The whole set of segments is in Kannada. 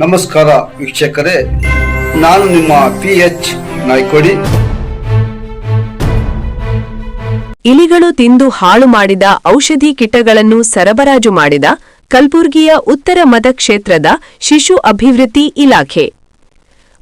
ನಮಸ್ಕಾರ ವೀಕ್ಷಕರೇ, ನಾನು ನಿಮ್ಮ PH ನಾಯ್ಕೋಡಿ. ಇಲಿಗಳು ತಿಂದು ಹಾಳು ಮಾಡಿದ ಔಷಧಿ ಕಿಟಗಳನ್ನು ಸರಬರಾಜು ಮಾಡಿದ ಕಲಬುರ್ಗಿಯ ಉತ್ತರ ಮತಕ್ಷೇತ್ರದ ಶಿಶು ಅಭಿವೃದ್ಧಿ ಇಲಾಖೆ.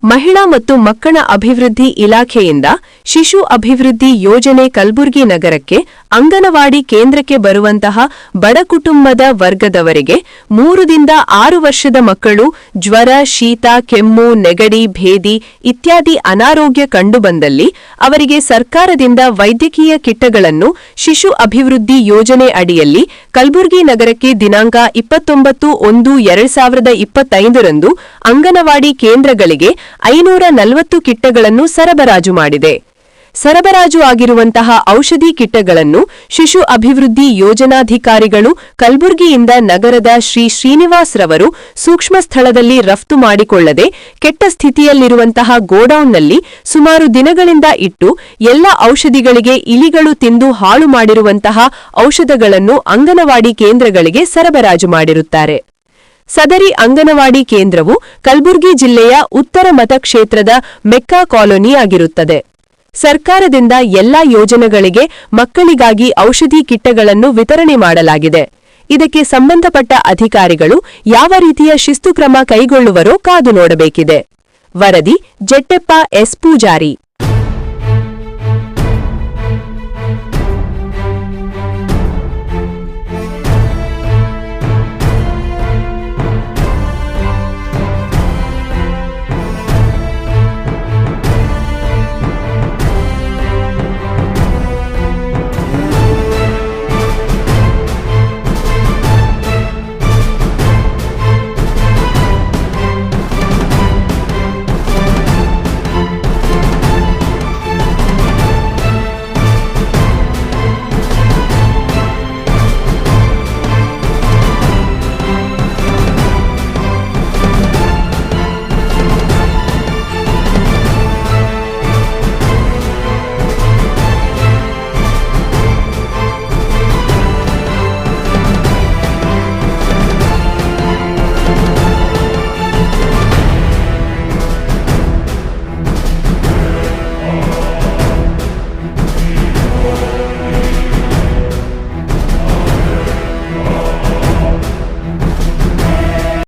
ಮಹಿಳಾ ಮತ್ತು ಮಕ್ಕಳ ಅಭಿವೃದ್ಧಿ ಇಲಾಖೆಯಿಂದ ಶಿಶು ಅಭಿವೃದ್ಧಿ ಯೋಜನೆ ಕಲಬುರ್ಗಿ ನಗರಕ್ಕೆ ಅಂಗನವಾಡಿ ಕೇಂದ್ರಕ್ಕೆ ಬರುವಂತಹ ಬಡ ಕುಟುಂಬದ ವರ್ಗದವರಿಗೆ 3 ರಿಂದ 6 ವರ್ಷದ ಮಕ್ಕಳು ಜ್ವರ, ಶೀತ, ಕೆಮ್ಮು, ನೆಗಡಿ, ಭೇದಿ ಇತ್ಯಾದಿ ಅನಾರೋಗ್ಯ ಕಂಡುಬಂದಲ್ಲಿ ಅವರಿಗೆ ಸರ್ಕಾರದಿಂದ ವೈದ್ಯಕೀಯ ಕಿಟ್ಗಳನ್ನು ಶಿಶು ಅಭಿವೃದ್ಧಿ ಯೋಜನೆ ಅಡಿಯಲ್ಲಿ ಕಲಬುರ್ಗಿ ನಗರಕ್ಕೆ ದಿನಾಂಕ 29/1/2025 ರಂದು ಅಂಗನವಾಡಿ ಕೇಂದ್ರಗಳಿಗೆ 540 ಕಿಟ್ಗಳನ್ನು ಸರಬರಾಜು ಮಾಡಿದೆ. ಸರಬರಾಜು ಆಗಿರುವಂತಹ ಔಷಧಿ ಕಿಟ್ಗಳನ್ನು ಶಿಶು ಅಭಿವೃದ್ಧಿ ಯೋಜನಾಧಿಕಾರಿಗಳು ಕಲಬುರ್ಗಿಯಿಂದ ನಗರದ ಶ್ರೀ ಶ್ರೀನಿವಾಸ್ ರವರು ಸೂಕ್ಷ್ಮ ಸ್ಥಳದಲ್ಲಿ ರಫ್ತು ಮಾಡಿಕೊಳ್ಳದೆ ಕೆಟ್ಟ ಸ್ಥಿತಿಯಲ್ಲಿರುವಂತಹ ಗೋಡೌನ್ನಲ್ಲಿ ಸುಮಾರು ದಿನಗಳಿಂದ ಇಟ್ಟು ಎಲ್ಲ ಔಷಧಿಗಳಿಗೆ ಇಲಿಗಳು ತಿಂದು ಹಾಳು ಮಾಡಿರುವಂತಹ ಔಷಧಗಳನ್ನು ಅಂಗನವಾಡಿ ಕೇಂದ್ರಗಳಿಗೆ ಸರಬರಾಜು ಮಾಡಿರುತ್ತಾರೆ. ಸದರಿ ಅಂಗನವಾಡಿ ಕೇಂದ್ರವು ಕಲಬುರ್ಗಿ ಜಿಲ್ಲೆಯ ಉತ್ತರ ಮತಕ್ಷೇತ್ರದ ಮೆಕ್ಕಾ ಕಾಲೋನಿ ಆಗಿರುತ್ತದೆ. ಸರ್ಕಾರದಿಂದ ಎಲ್ಲಾ ಯೋಜನೆಗಳಿಗೆ ಮಕ್ಕಳಿಗಾಗಿ ಔಷಧಿ ಕಿಟ್ಗಳನ್ನು ವಿತರಣೆ ಮಾಡಲಾಗಿದೆ. ಇದಕ್ಕೆ ಸಂಬಂಧಪಟ್ಟ ಅಧಿಕಾರಿಗಳು ಯಾವ ರೀತಿಯ ಶಿಸ್ತು ಕ್ರಮ ಕೈಗೊಳ್ಳುವರೋ ಕಾದು ನೋಡಬೇಕಿದೆ. ವರದಿ ಜೆಟ್ಟೆಪ್ಪ ಎಸ್ ಪೂಜಾರಿ.